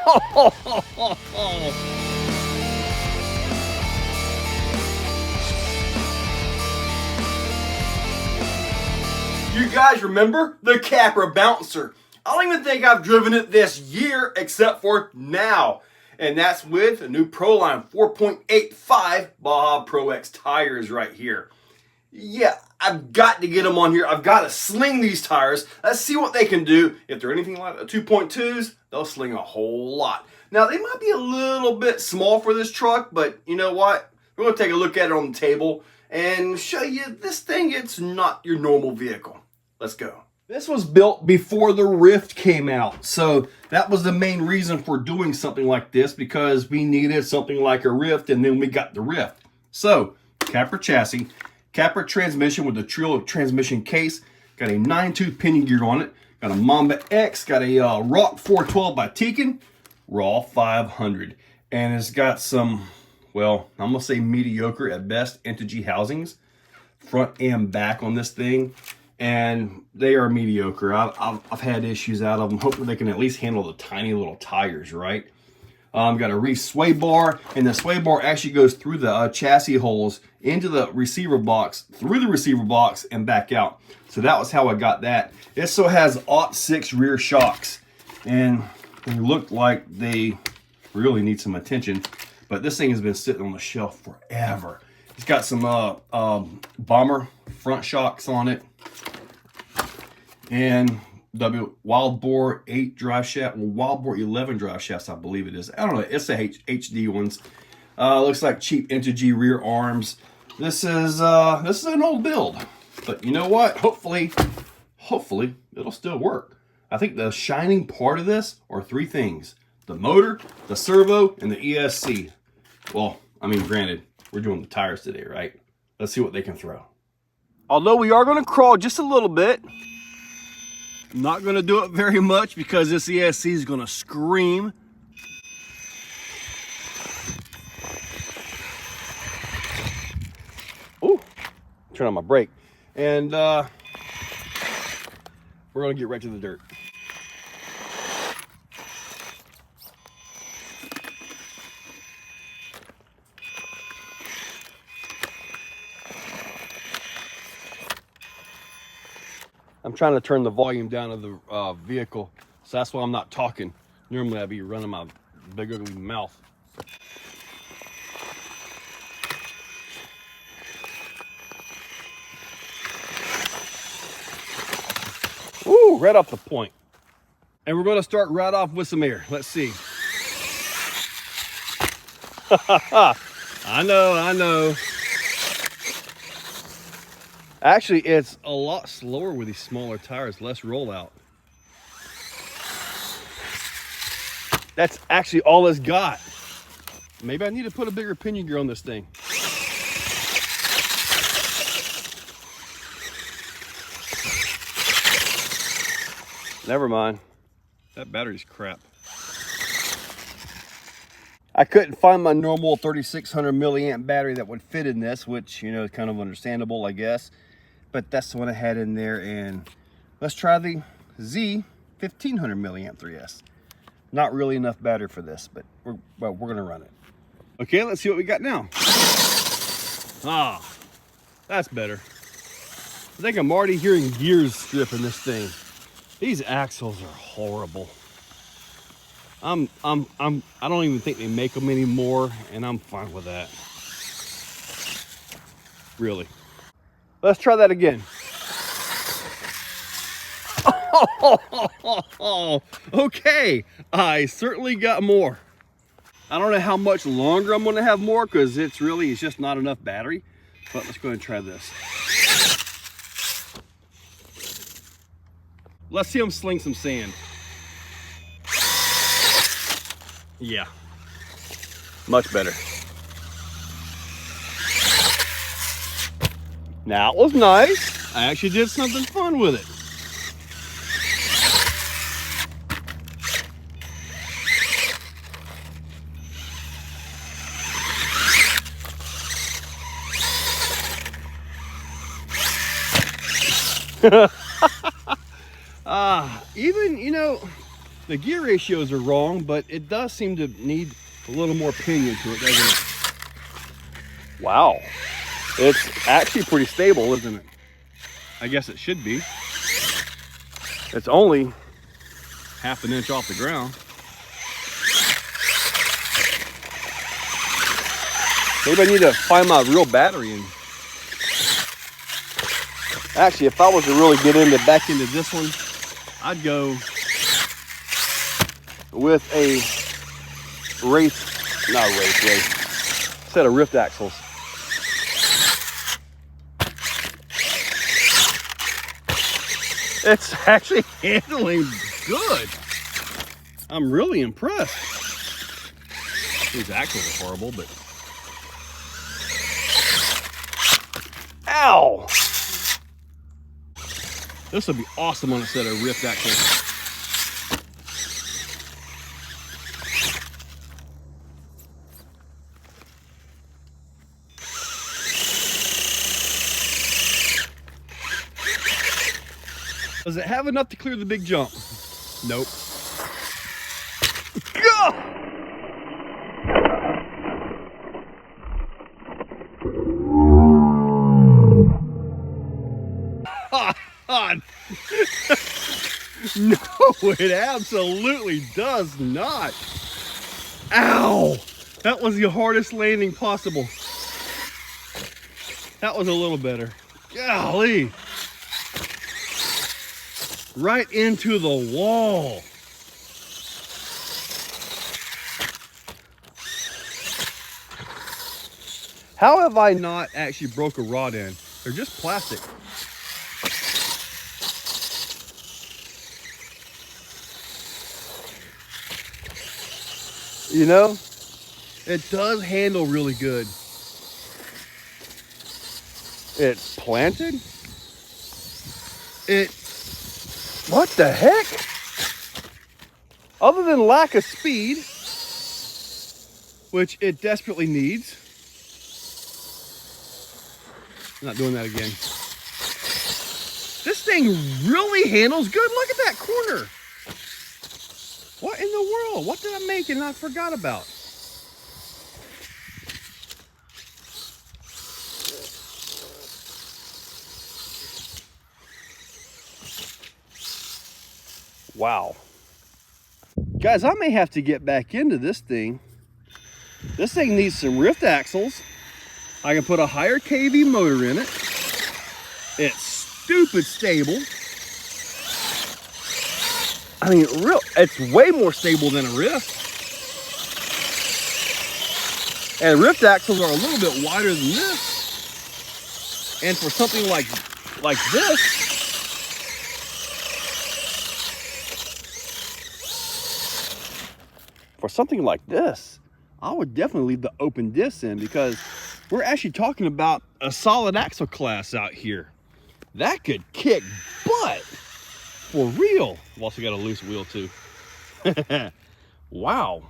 You guys remember the Capra Bouncer? I don't even think I've driven it this year except for now. And that's with a new Proline 4.85 Baja Pro X tires right here. Yeah, I've got to get them on here. I've got to sling these tires. Let's see what they can do. If they're anything like the 2.2s, they'll sling a whole lot. Now, they might be a little bit small for this truck, but you know what? We're going to take a look at it on the table and show you this thing. It's not your normal vehicle. Let's go. This was built before the Rift came out, so that was the main reason for doing something like this, because we needed something like a Rift, and then we got the Rift. So, Capra chassis, Capra transmission with the Trio transmission case, got a 9-tooth pinion gear on it, got a Mamba X, got a Rock 412 by Tekin, Raw 500, and it's got some, well, I'm going to say mediocre at best Integy housings, front and back on this thing. And they are mediocre. I've had issues out of them. Hopefully they can at least handle the tiny little tires, right? Got a Reese sway bar, and the sway bar actually goes through the chassis holes into the receiver box, through the receiver box, and back out. So that was how I got that. It also has AUT6 rear shocks, and they look like they really need some attention. But this thing has been sitting on the shelf forever. It's got some bomber front shocks on it. And Wild Boar 8 drive shaft, well, Wild Boar 11 drive shafts, I believe it is. I don't know, it's the HD ones. Looks like cheap Integy rear arms. This is an old build, but you know what? Hopefully it'll still work. I think the shining part of this are three things: the motor, the servo, and the ESC. Well, I mean, granted, we're doing the tires today, right? Let's see what they can throw. Although we are going to crawl just a little bit. Not going to do it very much because this ESC is going to scream. Ooh, turn on my brake. And we're going to get right to the dirt. I'm trying to turn the volume down of the vehicle, so that's why I'm not talking. Normally I'd be running my big ugly mouth. Ooh, right off the point. And we're going to start right off with some air. Let's see. I know. Actually, it's a lot slower with these smaller tires, less rollout. That's actually all it's got. Maybe I need to put a bigger pinion gear on this thing. Never mind. That battery's crap. I couldn't find my normal 3600 milliamp battery that would fit in this, which, you know, is kind of understandable, I guess. But that's the one I had in there, and let's try the Z 1500 milliamp 3S. Not really enough battery for this, but we're gonna run it. Okay, let's see what we got now. Ah, that's better. I think I'm already hearing gears stripping this thing. These axles are horrible. I don't even think they make them anymore, and I'm fine with that. Really. Let's try that again. Okay, I certainly got more. I don't know how much longer I'm going to have more, because it's just not enough battery. But let's go ahead and try this. Let's see him sling some sand. Yeah, much better. Now it was nice. I actually did something fun with it. Even, you know, The gear ratios are wrong, but it does seem to need a little more pinion to it, doesn't it? Wow. It's actually pretty stable, isn't it? I guess it should be. It's only half an inch off the ground. Maybe I need to find my real battery. And actually, if I was to really get back into this one, I'd go with a set of rift axles. It's actually handling good. I'm really impressed. These axles are horrible, but ow! This would be awesome on a set of rift axles. Does it have enough to clear the big jump? Nope. No, it absolutely does not. Ow! That was the hardest landing possible. That was a little better. Golly. Right into the wall. How have I not actually broke a rod end? They're just plastic. You know, it does handle really good. It's planted. What the heck? Other than lack of speed, which it desperately needs. I'm not doing that again. This thing really handles good. Look at that corner. What in the world? What did I make and I forgot about? Wow. Guys, I may have to get back into this thing. This thing needs some rift axles. I can put a higher kV motor in it. It's stupid stable. I mean, it's way more stable than a rift. And rift axles are a little bit wider than this. And for something like this, I would definitely leave the open disc in, because we're actually talking about a solid axle class out here. That could kick butt. For real. I've also got a loose wheel too. Wow.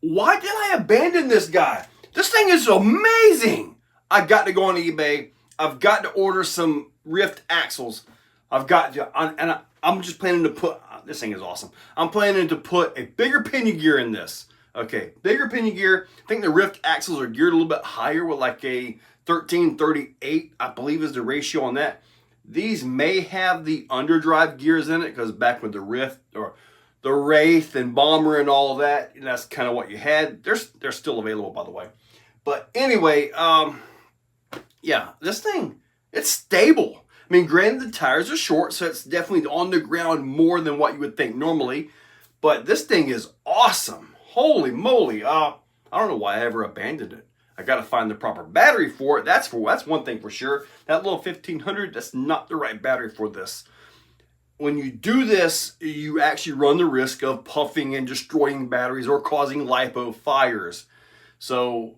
Why did I abandon this guy? This thing is amazing. I got to go on eBay. I've got to order some rift axles. I'm just planning to put, this thing is awesome. I'm planning to put a bigger pinion gear in this. Okay, bigger pinion gear. I think the rift axles are geared a little bit higher with like a 1338, I believe is the ratio on that. These may have the underdrive gears in it, because back with the Rift or the Wraith and Bomber and all of that, that's kind of what you had. They're still available, by the way. But anyway, yeah, this thing, it's stable. I mean, granted, the tires are short, so it's definitely on the ground more than what you would think normally. But this thing is awesome. Holy moly. I don't know why I ever abandoned it. I got to find the proper battery for it. That's one thing for sure. That little 1500, that's not the right battery for this. When you do this, you actually run the risk of puffing and destroying batteries or causing lipo fires. So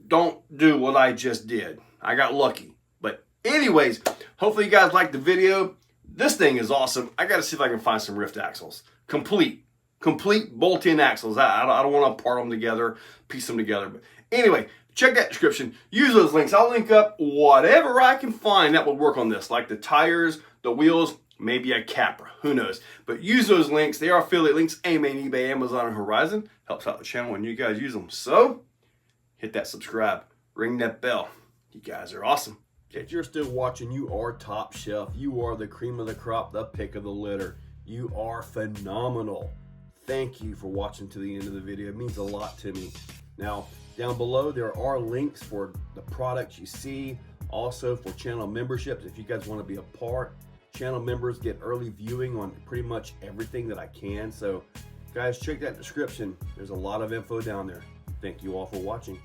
don't do what I just did. I got lucky. But anyways, hopefully you guys liked the video. This thing is awesome. I got to see if I can find some rift axles. Complete bolt-in axles. I don't want to part them together, piece them together. But anyway, check that description. Use those links. I'll link up whatever I can find that will work on this, like the tires, the wheels, maybe a Capra. who knows? But use those links. They are affiliate links. AMAN, eBay, Amazon, and Horizon. Helps out the channel when you guys use them. So, hit that subscribe. Ring that bell. You guys are awesome. If you're still watching, you are top shelf. You are the cream of the crop, the pick of the litter. You are phenomenal. Thank you for watching to the end of the video. It means a lot to me. Now, down below, there are links for the products you see. Also for channel memberships, if you guys want to be a part. Channel members get early viewing on pretty much everything that I can. So, guys, check that description. There's a lot of info down there. Thank you all for watching.